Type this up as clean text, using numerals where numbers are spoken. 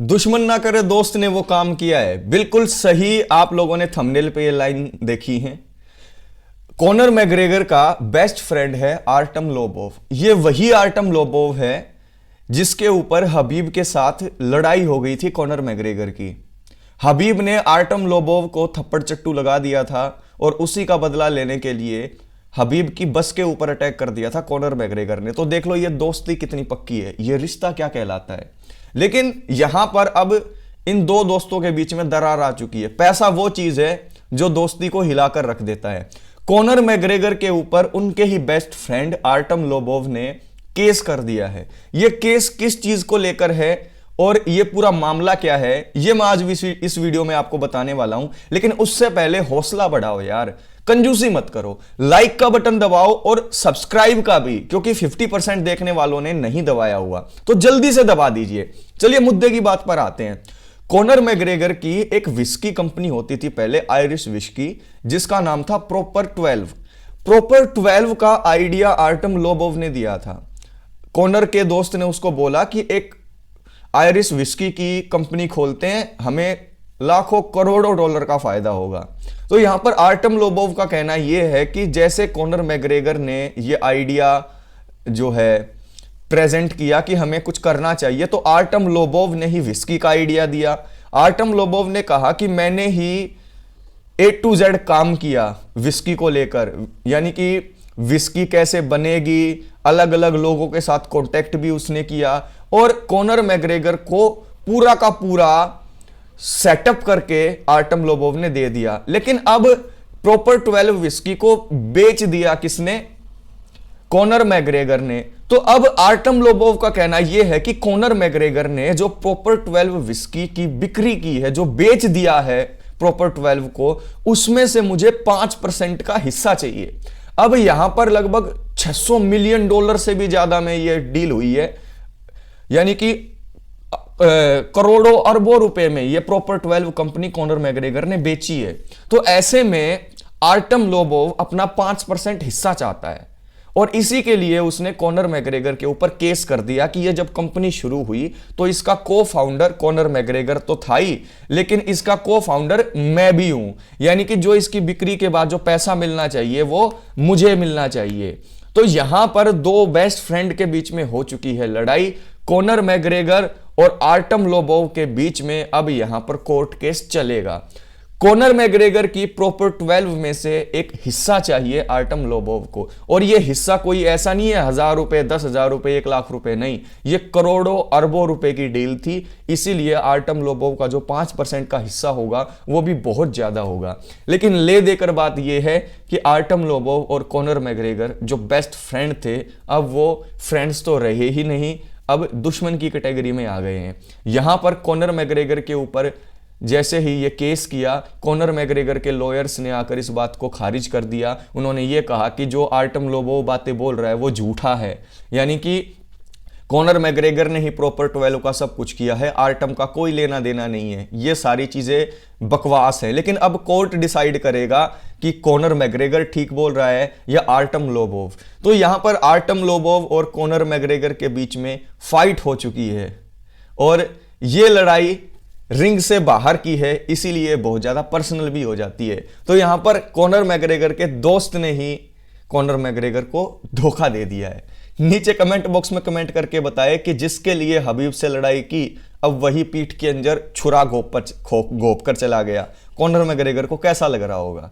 दुश्मन ना करे दोस्त ने वो काम किया है। बिल्कुल सही, आप लोगों ने थंबनेल पे ये लाइन देखी है। कॉनर मैग्रेगर का बेस्ट फ्रेंड है आर्टम लोबोव। ये वही आर्टम लोबोव है जिसके ऊपर हबीब के साथ लड़ाई हो गई थी कॉनर मैग्रेगर की। हबीब ने आर्टम लोबोव को थप्पड़ चट्टू लगा दिया था और उसी का बदला लेने के लिए हबीब की बस के ऊपर अटैक कर दिया था कॉनर मैग्रेगर ने। तो देख लो ये दोस्ती कितनी पक्की है, ये रिश्ता क्या कहलाता है। लेकिन यहां पर अब इन दो दोस्तों के बीच में दरार आ चुकी है। पैसा वो चीज है जो दोस्ती को हिलाकर रख देता है। कॉनर मैग्रेगर के ऊपर उनके ही बेस्ट फ्रेंड आर्टम लोबोव ने केस कर दिया है। यह केस किस चीज को लेकर है और यह पूरा मामला क्या है, यह मैं आज भी इस वीडियो में आपको बताने वाला हूं। लेकिन उससे पहले हौसला बढ़ाओ यार, कंजूसी मत करो, लाइक का बटन दबाओ और सब्सक्राइब का भी, क्योंकि 50% देखने वालों ने नहीं दबाया हुआ, तो जल्दी से दबा दीजिए। चलिए मुद्दे की बात पर आते हैं। कॉनर मैग्रेगर की एक विस्की कंपनी होती थी पहले, आयरिश विस्की, जिसका नाम था प्रॉपर 12। प्रॉपर 12 का आइडिया आर्टम लोबोव ने दिया था। कॉनर के दोस्त ने उसको बोला कि एक आयरिश विस्की की कंपनी खोलते हैं, हमें लाखों करोड़ों डॉलर का फायदा होगा। तो यहां पर आर्टम लोबोव का कहना यह है कि जैसे कॉनर मैग्रेगर ने यह आइडिया जो है प्रेजेंट किया कि हमें कुछ करना चाहिए, तो आर्टम लोबोव ने ही विस्की का आइडिया दिया। आर्टम लोबोव ने कहा कि मैंने ही A to Z काम किया विस्की को लेकर, यानी कि विस्की कैसे बनेगी, अलग अलग लोगों के साथ कांटेक्ट भी उसने किया और कॉनर मैग्रेगर को पूरा का पूरा सेटअप करके आर्टम लोबोव ने दे दिया। लेकिन अब प्रॉपर 12 विस्की को बेच दिया किसने? कॉनर मैग्रेगर ने। तो अब आर्टम लोबोव का कहना यह है कि कॉनर मैग्रेगर ने जो प्रॉपर 12 विस्की की बिक्री की है, जो बेच दिया है प्रॉपर 12 को, उसमें से मुझे 5% का हिस्सा चाहिए। अब यहां पर लगभग $600 मिलियन से भी ज्यादा में यह डील हुई है, यानी कि करोड़ों अरबों रुपए में यह प्रॉपर 12 कंपनी कॉनर मैग्रेगर ने बेची है। तो ऐसे में आर्टम लोबोव अपना 5% हिस्सा चाहता है और इसी के लिए उसने कॉनर मैग्रेगर के ऊपर केस कर दिया कि यह जब कंपनी शुरू हुई तो इसका को फाउंडर कॉनर मैग्रेगर तो था ही, लेकिन इसका को फाउंडर मैं भी हूं, यानी कि जो इसकी बिक्री के बाद जो पैसा मिलना चाहिए वो मुझे मिलना चाहिए। तो यहां पर दो बेस्ट फ्रेंड के बीच में हो चुकी है लड़ाई। कॉनर मैग्रेगर और आर्टम लोबोव के बीच में अब यहां पर कोर्ट केस चलेगा। कॉनर मैग्रेगर की प्रॉपर 12 में से एक हिस्सा चाहिए आर्टम लोबोव को, और यह हिस्सा कोई ऐसा नहीं है 1000 रुपए, 10,000 रुपए, 1 लाख रुपए, नहीं, यह करोड़ों अरबों रुपए की डील थी। इसीलिए आर्टम लोबोव का जो 5% का हिस्सा होगा वो भी बहुत ज्यादा होगा। लेकिन ले देकर बात यह है कि आर्टम लोबोव और कॉनर मैग्रेगर जो बेस्ट फ्रेंड थे, अब वो फ्रेंड्स तो रहे ही नहीं, अब दुश्मन की कैटेगरी में आ गए हैं। यहां पर कॉनर मैग्रेगर के ऊपर जैसे ही ये केस किया, कॉनर मैग्रेगर के लॉयर्स ने आकर इस बात को खारिज कर दिया। उन्होंने ये कहा कि जो आर्टम लोबोव बातें बोल रहा है वो झूठा है, यानी कि कॉनर मैग्रेगर ने ही प्रॉपर 12 का सब कुछ किया है, आर्टम का कोई लेना देना नहीं है, ये सारी चीजें बकवास है। लेकिन अब कोर्ट डिसाइड करेगा कि कॉनर मैग्रेगर ठीक बोल रहा है या आर्टम लोबोव। तो यहां पर आर्टम लोबोव और कॉनर मैग्रेगर के बीच में फाइट हो चुकी है और यह लड़ाई रिंग से बाहर की है, इसीलिए बहुत ज्यादा पर्सनल भी हो जाती है। तो यहां पर कॉनर मैग्रेगर के दोस्त ने ही कॉनर मैग्रेगर को धोखा दे दिया है। नीचे कमेंट बॉक्स में कमेंट करके बताएं कि जिसके लिए हबीब से लड़ाई की, अब वही पीठ के अंदर छुरा घोप कर चला गया। कॉनर मैग्रेगर को कैसा लग रहा होगा?